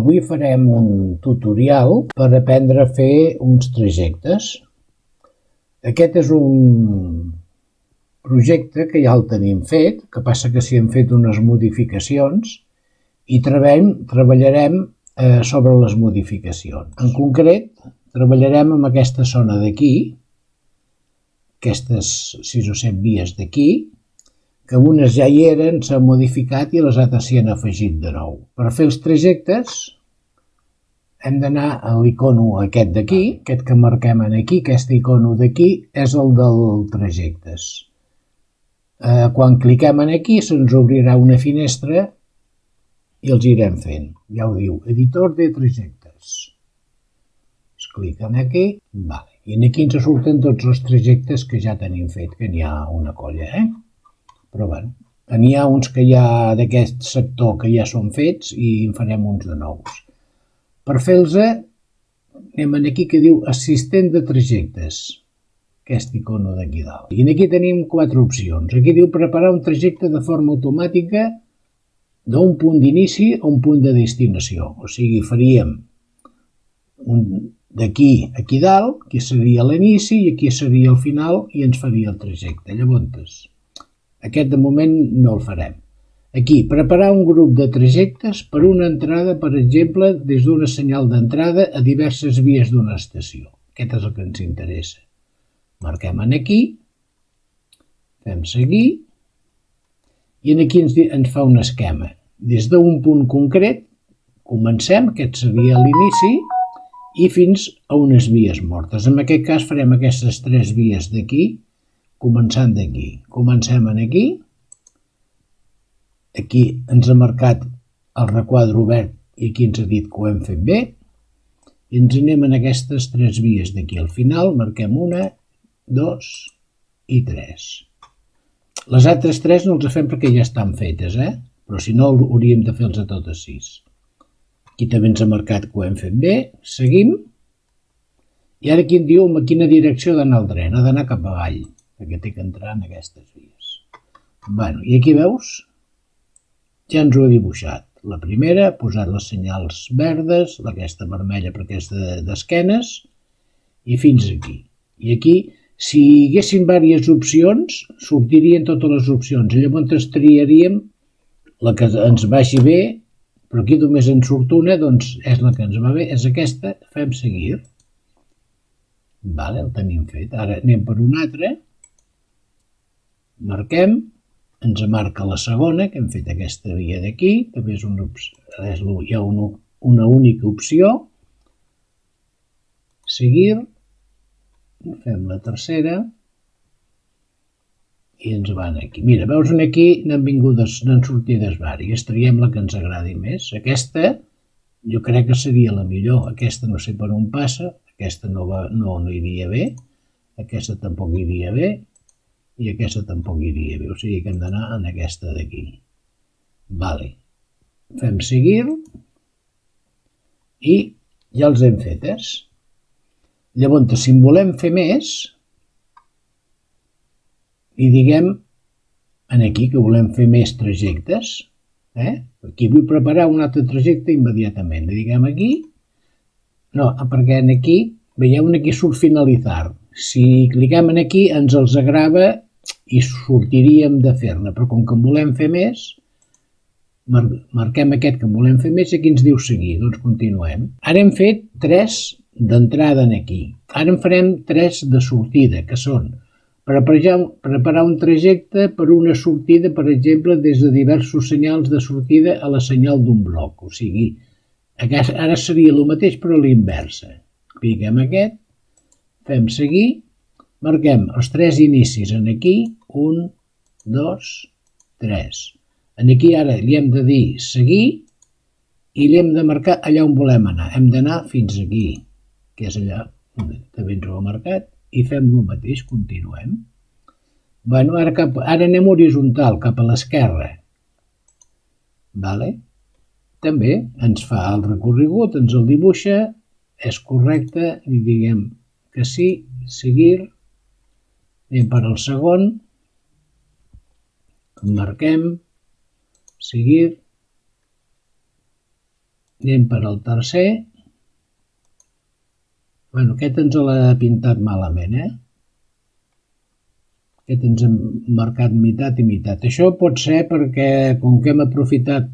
Avui farem un tutorial per aprendre a fer uns trajectes. Aquest és un projecte que ja el tenim fet, que passa que s'hi han fet unes modificacions i treballarem sobre les modificacions. En concret, treballarem amb aquesta zona d'aquí, aquestes 6 o 7 vies d'aquí, que unes ja hi eren, s'han modificat i les altres s'hi han afegit de nou. Per fer els trajectes hem d'anar a l'icono aquest d'aquí, aquest que marquem aquí, aquest icono d'aquí és el del trajectes. Quan cliquem aquí se'ns obrirà una finestra i els irem fent. Ja ho diu, editor de trajectes. Es cliquen aquí, i aquí ens surten tots els trajectes que ja tenim fet, que n'hi ha una colla, Però bé, n'hi ha uns que ja d'aquest sector que ja són fets i en farem uns de nous. Per fer-los anem aquí que diu assistent de trajectes, aquest icono d'aquí dalt. I aquí tenim 4 opcions. Aquí diu preparar un trajecte de forma automàtica d'un punt d'inici a un punt de destinació. O sigui, faríem d'aquí a aquí dalt, aquí seria l'inici i aquí seria el final i ens faria el trajecte. Llavors, aquest de moment no el farem. Aquí, preparar un grup de trajectes per una entrada, per exemple, des d'una senyal d'entrada a diverses vies d'una estació. Aquest és el que ens interessa. Marquem aquí, fem seguir, i aquí ens fa un esquema. Des d'un punt concret, comencem, aquest seria l'inici, i fins a unes vies mortes. En aquest cas farem aquestes 3 vies d'aquí, començant d'aquí. Comencem aquí. Aquí ens ha marcat el requadre obert i aquí ens ha dit que ho hem fet bé. I ens anem en aquestes 3 vies d'aquí. Al final marquem 1, 2 i 3. Les altres 3 no les fem perquè ja estan fetes, però si no hauríem de fer-los a totes 6. Aquí també ens ha marcat que ho hem fet bé. Seguim. I ara aquí em diu en quina direcció ha d'anar el tren. Ha d'anar cap avall, perquè té que entrar en aquestes vies. I aquí veus, ja ens ho ha dibuixat. La primera ha posat les senyals verdes, aquesta vermella perquè és d'esquenes, i fins aquí. I aquí, si hi haguessin diverses opcions, sortirien totes les opcions. Llavors triaríem la que ens vagi bé, però aquí només en surt una, doncs és la que ens va bé, és aquesta, fem seguir. El tenim fet. Ara anem per una altra. Marquem, ens marca la segona, que hem fet aquesta via d'aquí, també hi ha una única opció. Seguir, fem la tercera i ens van aquí. Mira, veus aquí n'han sortides vàries, triem la que ens agradi més. Aquesta jo crec que seria la millor, aquesta no sé per on passa, aquesta no iria bé, aquesta tampoc iria bé, i aquesta tampoc iria bé, o sigui que hem d'anar en aquesta d'aquí. Fem seguir i ja els hem fetes. Llavors, si en volem fer més, i diguem aquí que volem fer més trajectes, aquí vull preparar un altre trajecte immediatament, li diguem aquí, no, perquè aquí, veieu aquí surt finalitzar. Si cliquem aquí ens els agrava i sortiríem de fer-ne, però com que en volem fer més, marquem aquest que en volem fer més i aquí ens diu seguir, doncs continuem. Ara hem fet 3 d'entrada aquí, ara en farem 3 de sortida, que són preparar un trajecte per una sortida, per exemple, des de diversos senyals de sortida a la senyal d'un bloc, o sigui, ara seria el mateix però a l'inversa. Cliquem aquest, fem seguir, marquem els 3 inicis aquí, 1, 2, 3. Aquí ara li hem de dir seguir i li hem de marcar allà on volem anar. Hem d'anar fins aquí, que és allà, també ens ho ha marcat, i fem el mateix, continuem. Ara anem horitzontal, cap a l'esquerra. També ens fa el recorregut, ens el dibuixa, és correcte, li diguem que sí, seguir, anem per al segon, marquem, seguir, Anem per al tercer. Bueno, aquest ens l'ha pintat malament, Aquest ens hem marcat meitat i meitat. Això pot ser perquè, com que hem aprofitat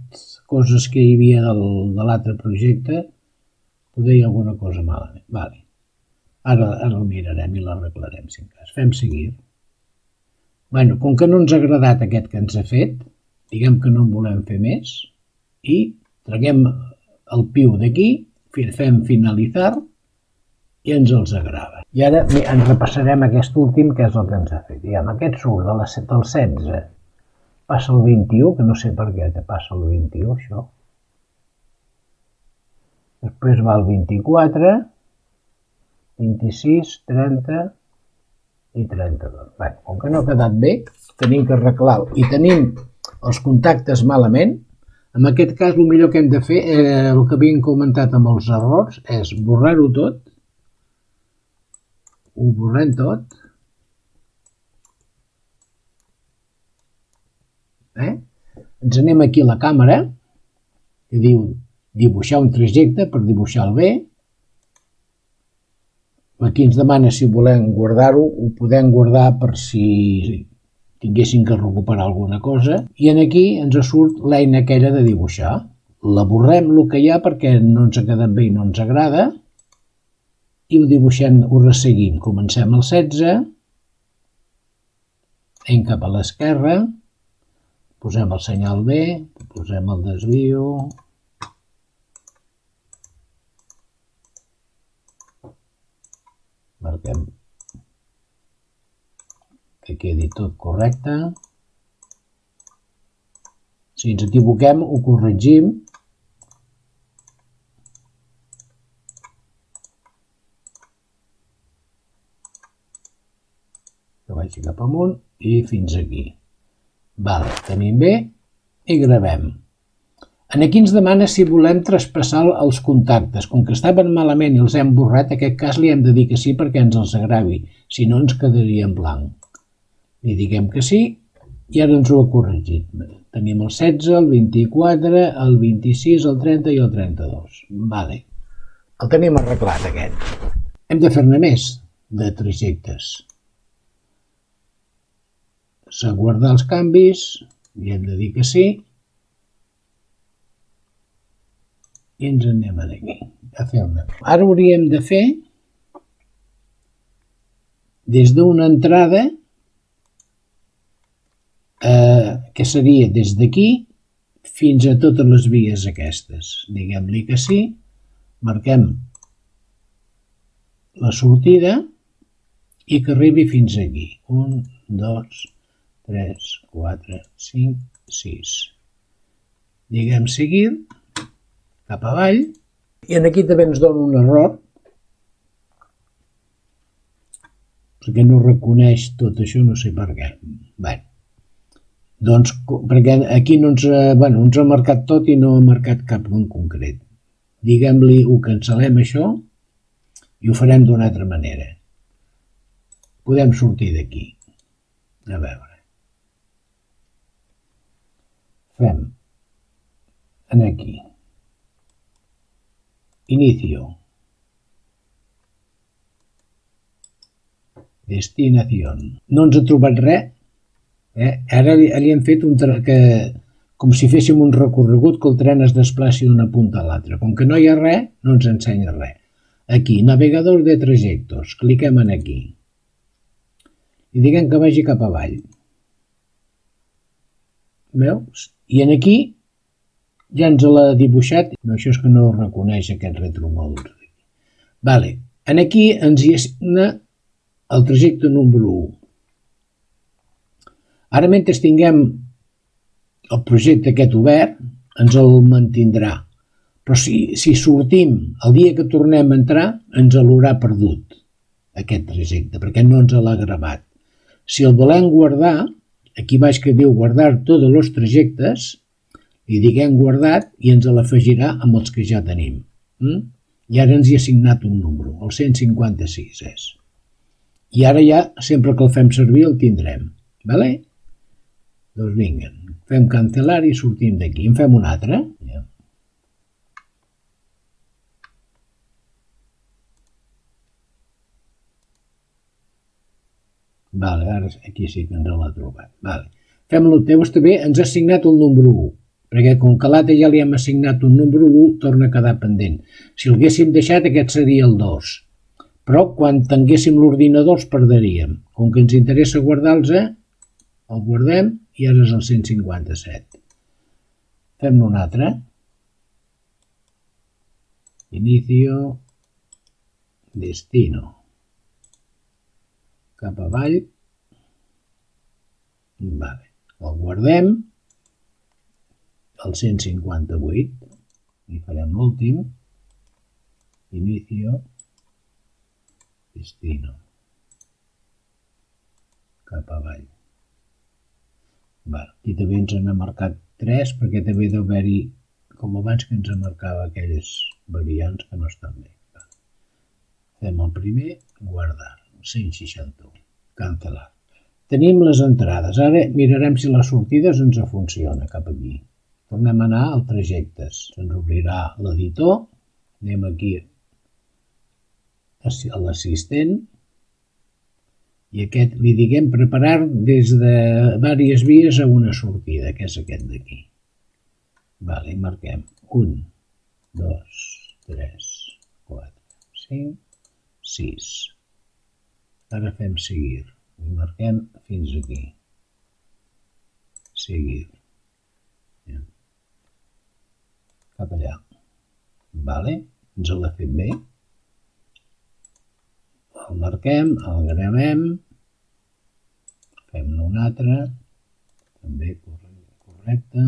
coses que hi havia de l'altre projecte, poder hi ha alguna cosa malament. Vale. Ara el mirarem i l'arreglarem, si en cas. Fem seguir. Bueno, com que no ens ha agradat aquest que ens ha fet, diguem que no en volem fer més, i traguem el piu d'aquí, fem finalitzar, i ens els agrava. I ara ens repassarem aquest últim, que és el que ens ha fet. Diguem, aquest surt del 16, passa al 21, que no sé per què te passa al 21, això. Després va al 24, 26, 30 i 32. Bé, com que no ha quedat bé, tenim que arreglar-ho i tenim els contactes malament. En aquest cas, el millor que hem de fer, el que havíem comentat amb els errors, és borrar-ho tot. Ho borrem tot. Ens anem aquí a la càmera, que diu dibuixar un trajecte per dibuixar el B. Aquí ens demana si volem guardar-ho, ho podem guardar per si tinguéssim que recuperar alguna cosa. I aquí ens surt l'eina aquella de dibuixar. La borrem el que hi ha perquè no ens ha quedat bé i no ens agrada. I ho dibuixem, ho resseguim. Comencem al 16, anem cap a l'esquerra, posem el senyal B, posem el desvio, marquem que quedi tot correcte. Si ens equivoquem, ho corregim. Que vagi cap amunt i fins aquí. Vale, tenim bé i gravem. Aquí ens demana si volem traspassar els contactes. Com que estaven malament i els hem borrat, en aquest cas li hem de dir que sí perquè ens els agravi, si no ens quedaria en blanc. Li diguem que sí i ara ens ho ha corregit. Tenim el 16, el 24, el 26, el 30 i el 32. Vale. El tenim arreglat aquest. Hem de fer-ne més de trajectes. S'ha guardat els canvis, li hem de dir que sí, i ens anem aquí a fer-ne. Ara hauríem de fer des d'una entrada, que seria des d'aquí fins a totes les vies aquestes. Diguem-li que sí, marquem la sortida i que arribi fins aquí. 1, 2, 3, 4, 5, 6. Diguem seguir, cap avall, i aquí també ens dona un error, perquè no reconeix tot això, no sé per què. Bé, doncs, perquè aquí no ens ha marcat tot i no ha marcat cap en concret. Diguem-li, ho cancel·lem això i ho farem d'una altra manera. Podem sortir d'aquí. A veure. Fem aquí. Inicio. Destinación. No ens ha trobat res. Ara li hem fet com si féssim un recorregut que el tren es desplaci d'una punta a l'altra. Com que no hi ha res, no ens ensenya res. Aquí, navegador de trajectos. Cliquem en aquí. I diguem que vagi cap avall. Veus? I aquí ja ens l'ha dibuixat. No, això és que no reconeix aquest retromòdul. Vale. Aquí ens hi assigna el trajecte número 1. Ara, mentre tinguem el projecte aquest obert, ens el mantindrà. Però si sortim el dia que tornem a entrar, ens l'haurà perdut, aquest trajecte, perquè no ens l'ha gravat. Si el volem guardar, aquí baix que diu guardar tots els trajectes, li diguem guardat i ens l'afegirà amb els que ja tenim. I ara ens hi ha assignat un número, el 156 és. I ara ja, sempre que el fem servir, el tindrem. Vale? Doncs vinga, fem cancel·lar i sortim d'aquí. En fem un altre. Vale, ara aquí sí que ens l'ha trobat. Vale. Fem el teu, està bé, ens ha assignat un número 1, perquè com que l'altre ja li hem assignat un número 1, torna a quedar pendent. Si l'haguéssim deixat, aquest seria el 2. Però quan tinguéssim l'ordinador els perdríem. Com que ens interessa guardar-los, el guardem i ara és el 157. Fem-ne un altre. Inicio, destino. Cap avall. Vale. El guardem. El 158. I farem l'últim. Inicio, destino. Cap avall. Vale. Aquí també ens n'ha marcat 3 perquè també deu haver-hi, com abans que ens marcava aquelles variants que no estan bé. Vale. Fem el primer, guardar. 161. Cancel·lar. Tenim les entrades. Ara mirarem si les sortides ens funciona cap aquí. Tornem a anar al trajectes. Se'ns obrirà l'editor. Anem aquí a l'assistent. I aquest li diguem preparar des de diverses vies a una sortida, que és aquest d'aquí. Vale, i marquem 1, 2, 3, 4, 5, 6. Ara fem seguir. I marquem fins aquí. Seguir. Cap allà. Vale, ens l'ha fet bé. El marquem, el gravem. Fem-ne un altre. També correcte.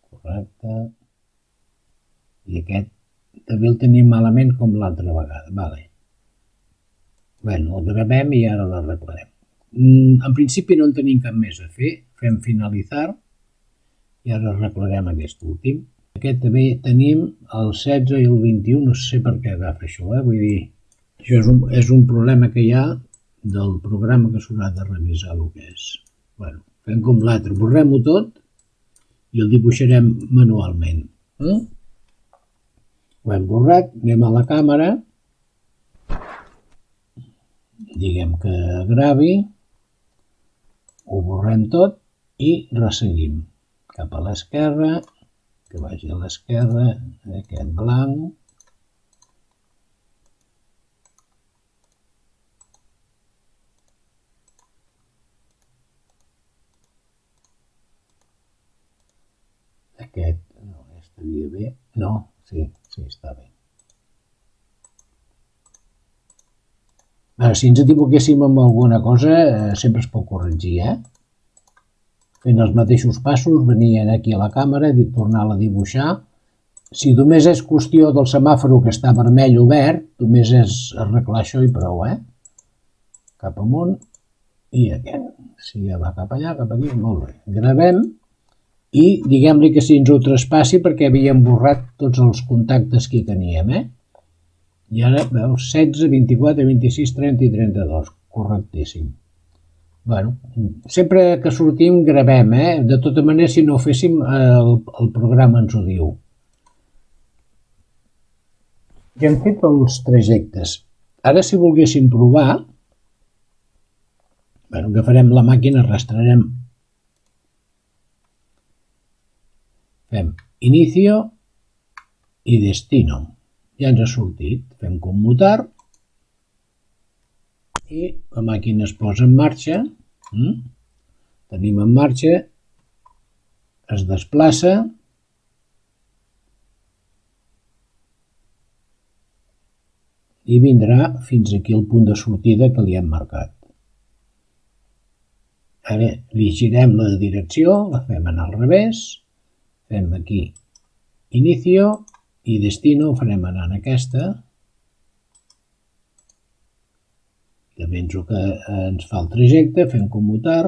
Correcte. I aquest també el tenim malament com l'altra vegada. Vale. Bueno, el gravem i ara l'arreglarem. En principi no en tenim cap més a fer. Fem finalitzar i ara arreglarem aquest últim. Aquest també tenim el 16 i el 21, no sé per què agafa això, vull dir, això és un problema que hi ha del programa que s'haurà de revisar el que és. Bueno, fem com l'altre, borrem-ho tot i el dibuixarem manualment. Ho hem borrat, anem a la càmera, diguem que gravi, ho borrem tot i resseguim cap a l'esquerra, que vagi a l'esquerra, aquest blanc, aquest, no, estaria bé, no, sí, està bé. Si ens equivoquéssim amb alguna cosa, sempre es pot corregir, Fent els mateixos passos, venien aquí a la càmera i tornar-la a dibuixar. Si només és qüestió del semàforo que està vermell o verd, només és arreglar això i prou, Cap amunt i aquest. Si ja va cap allà, cap aquí, molt bé. Gravem i diguem-li que si ens ho traspassi perquè havíem borrat tots els contactes que hi teníem, I ara, veus, 16, 24, 26, 30 i 32. Correctíssim. Bueno, sempre que sortim gravem, De tota manera, si no ho féssim, el programa ens ho diu. Ja hem fet els trajectes. Ara, si volguéssim provar, agafarem la màquina, arrastrarem. Fem inicio i destino. Ja ens ha sortit. Fem commutar. I la màquina es posa en marxa, tenim en marxa, es desplaça i vindrà fins aquí al punt de sortida que li hem marcat. Ara li girem la direcció, la fem anar al revés, fem aquí inicio i destino, ho farem anar en aquesta. També ens fa el trajecte, fem commutar,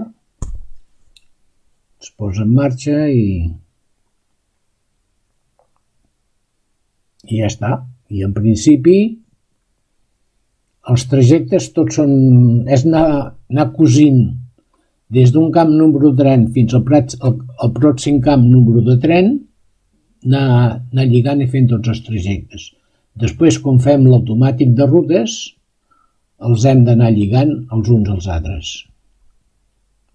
es posa en marxa i ja està. I en principi els trajectes tots són, és anar cosint des d'un camp número de tren fins al pròxim camp número de tren, anar lligant i fent tots els trajectes. Després, quan fem l'automàtic de rutes, els hem d'anar lligant els uns als altres.